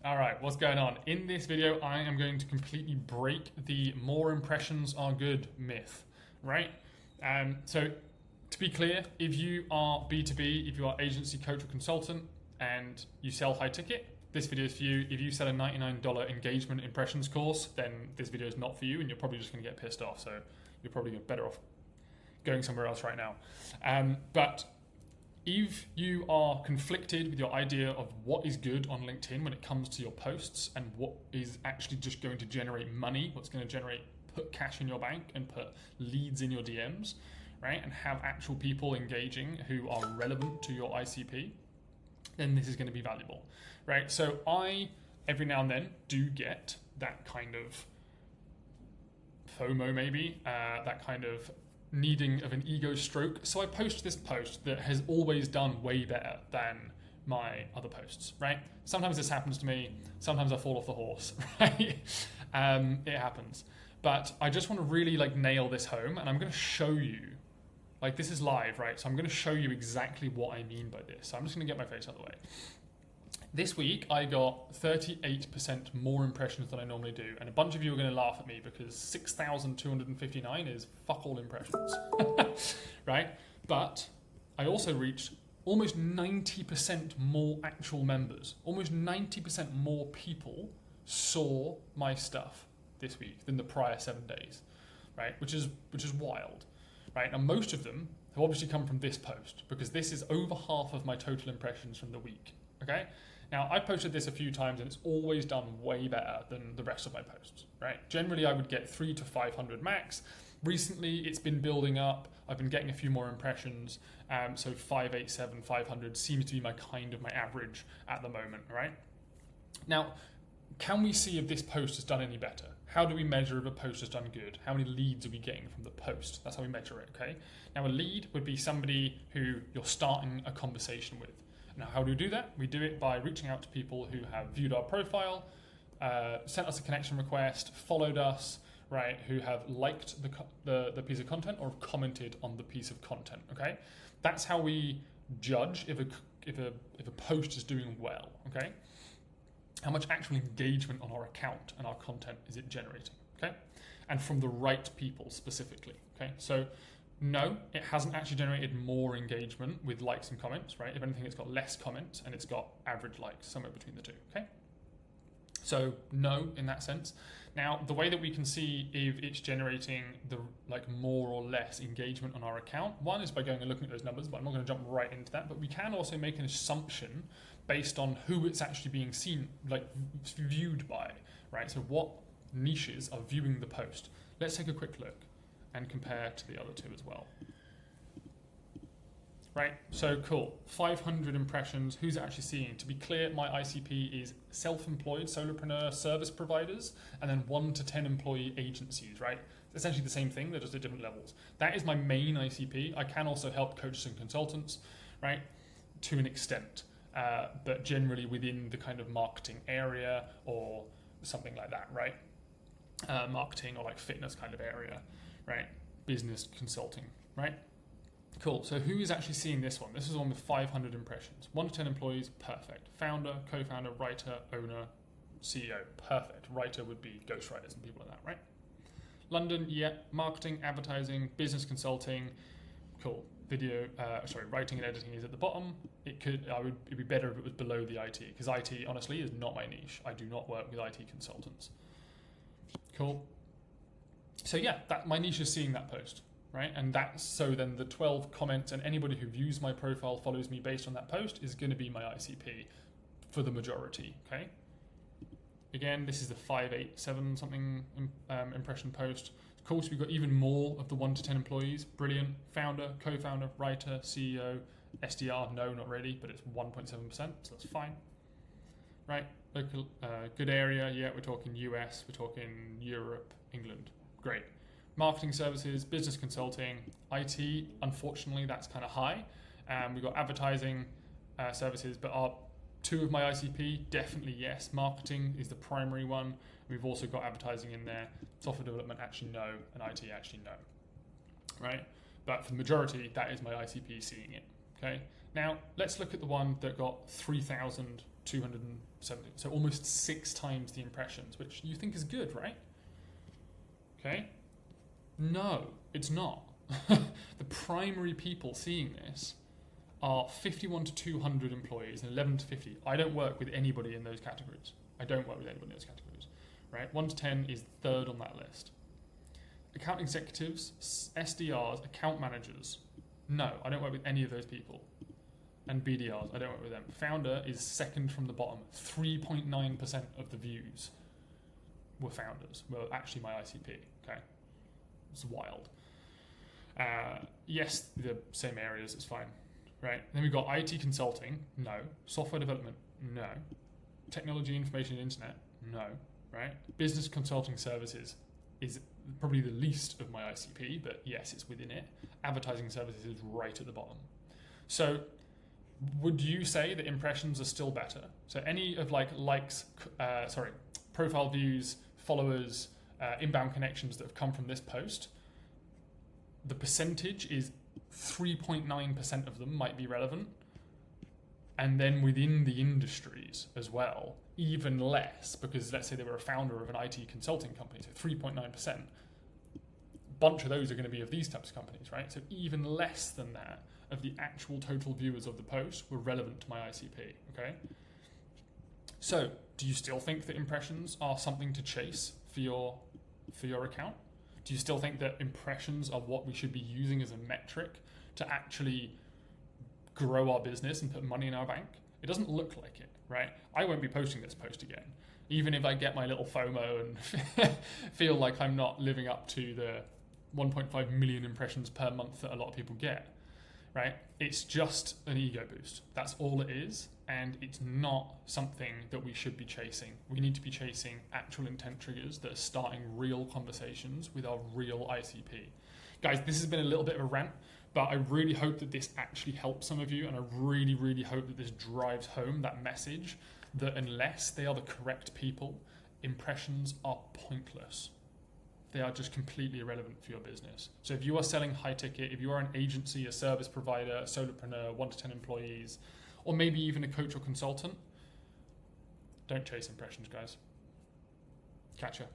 All right, what's going on? In this video, I am going to completely break the more impressions are good myth, right? So to be clear, if you are B2B, if you are agency, coach, or consultant, and you sell high ticket, this video is for you. If you sell a $99 engagement impressions course, then this video is not for you, and you're probably just going to get pissed off. So you're probably better off going somewhere else right now. But if you are conflicted with your idea of what is good on LinkedIn when it comes to your posts and what is actually just going to generate money, what's going to put cash in your bank and put leads in your DMs, right, and have actual people engaging who are relevant to your ICP, then this is going to be valuable, right? So I, every now and then, do get that kind of FOMO maybe, that kind of needing of an ego stroke. So I post this post that has always done way better than my other posts, right? Sometimes this happens to me. Sometimes I fall off the horse, right? It happens. But I just want to really nail this home, and I'm going to show you, this is live, right? So I'm going to show you exactly what I mean by this. So I'm just going to get my face out of the way. This week, I got 38% more impressions than I normally do. And a bunch of you are going to laugh at me because 6,259 is fuck all impressions, right? But I also reached almost 90% more actual members. Almost 90% more people saw my stuff this week than the prior 7 days, right? Which is wild, right? Now, most of them have obviously come from this post because this is over half of my total impressions from the week, okay? Now, I posted this a few times and it's always done way better than the rest of my posts, right? Generally, I would get 300 to 500 max. Recently, it's been building up. I've been getting a few more impressions. So 587, 500 seems to be my average at the moment, right? Now, can we see if this post has done any better? How do we measure if a post has done good? How many leads are we getting from the post? That's how we measure it, okay? Now, a lead would be somebody who you're starting a conversation with. Now, how do we do that? We do it by reaching out to people who have viewed our profile, sent us a connection request, followed us, right, who have liked the piece of content or have commented on the piece of content, okay? That's how we judge if a post is doing well, okay? How much actual engagement on our account and our content is it generating, okay? And from the right people specifically, okay? So, no, it hasn't actually generated more engagement with likes and comments, right? If anything, it's got less comments and it's got average likes, somewhere between the two, okay? So no, in that sense. Now, the way that we can see if it's generating the more or less engagement on our account, one is by going and looking at those numbers, but I'm not going to jump right into that. But we can also make an assumption based on who it's actually being seen, viewed by, right? So what niches are viewing the post? Let's take a quick look and compare to the other two as well. Right, so cool, 500 impressions, who's actually seeing? To be clear, my ICP is self-employed, solopreneur, service providers, and then 1 to 10 employee agencies, right? It's essentially the same thing, they're just at different levels. That is my main ICP. I can also help coaches and consultants, right, to an extent, but generally within the kind of marketing area or something like that, right? Marketing or fitness kind of area. Right, business consulting, right? Cool, so who is actually seeing this one? This is one with 500 impressions. 1 to 10 employees, perfect. Founder, co-founder, writer, owner, CEO, perfect. Writer would be ghostwriters and people like that, right? London, yeah. Marketing, advertising, business consulting, cool. Video, writing and editing is at the bottom. It'd be better if it was below the IT, because IT, honestly, is not my niche. I do not work with IT consultants. Cool. So yeah, my niche is seeing that post, right? And so then the 12 comments and anybody who views my profile, follows me based on that post is going to be my ICP for the majority, okay? Again, this is the 587 something impression post. Of course, we've got even more of the 1 to 10 employees. Brilliant. Founder, co-founder, writer, CEO, SDR, no, not really, but it's 1.7%, so that's fine. Right, local, good area, yeah, we're talking US, we're talking Europe, England. Great. Marketing services, business consulting, IT, unfortunately, that's kind of high. We've got advertising services, but are 2 of my ICP? Definitely yes. Marketing is the primary one. We've also got advertising in there. Software development, actually no, and IT, actually no. Right? But for the majority, that is my ICP seeing it. Okay. Now, let's look at the one that got 3,000 270. So almost 6 times the impressions, which you think is good, right? Okay. No, it's not. The primary people seeing this are 51 to 200 employees and 11 to 50. I don't work with anybody in those categories. Right? 1 to 10 is third on that list. Account executives, SDRs, account managers. No, I don't work with any of those people. And BDRs, I don't work with them. Founder is second from the bottom. 3.9% of the views were founders. Well, actually my ICP. Okay, it's wild. Yes, the same areas, it's fine, right? Then we've got IT consulting, no. Software development, no. Technology, information, and internet, no, right? Business consulting services is probably the least of my ICP, but yes, it's within it. Advertising services is right at the bottom. So would you say that impressions are still better? So any of profile views, followers, inbound connections that have come from this post, the percentage is 3.9% of them might be relevant. And then within the industries as well, even less, because let's say they were a founder of an IT consulting company, so 3.9%. A bunch of those are going to be of these types of companies, right? So even less than that of the actual total viewers of the post were relevant to my ICP, okay? So do you still think that impressions are something to chase for your account? Do you still think that impressions are what we should be using as a metric to actually grow our business and put money in our bank? It doesn't look like it, right? I won't be posting this post again, even if I get my little FOMO and feel like I'm not living up to the 1.5 million impressions per month that a lot of people get, right? It's just an ego boost. That's all it is. And it's not something that we should be chasing. We need to be chasing actual intent triggers that are starting real conversations with our real ICP. Guys, this has been a little bit of a rant, but I really hope that this actually helps some of you, and I really, really hope that this drives home that message that unless they are the correct people, impressions are pointless. They are just completely irrelevant for your business. So if you are selling high ticket, if you are an agency, a service provider, a solopreneur, 1 to 10 employees, or maybe even a coach or consultant, don't chase impressions, guys. Catch ya.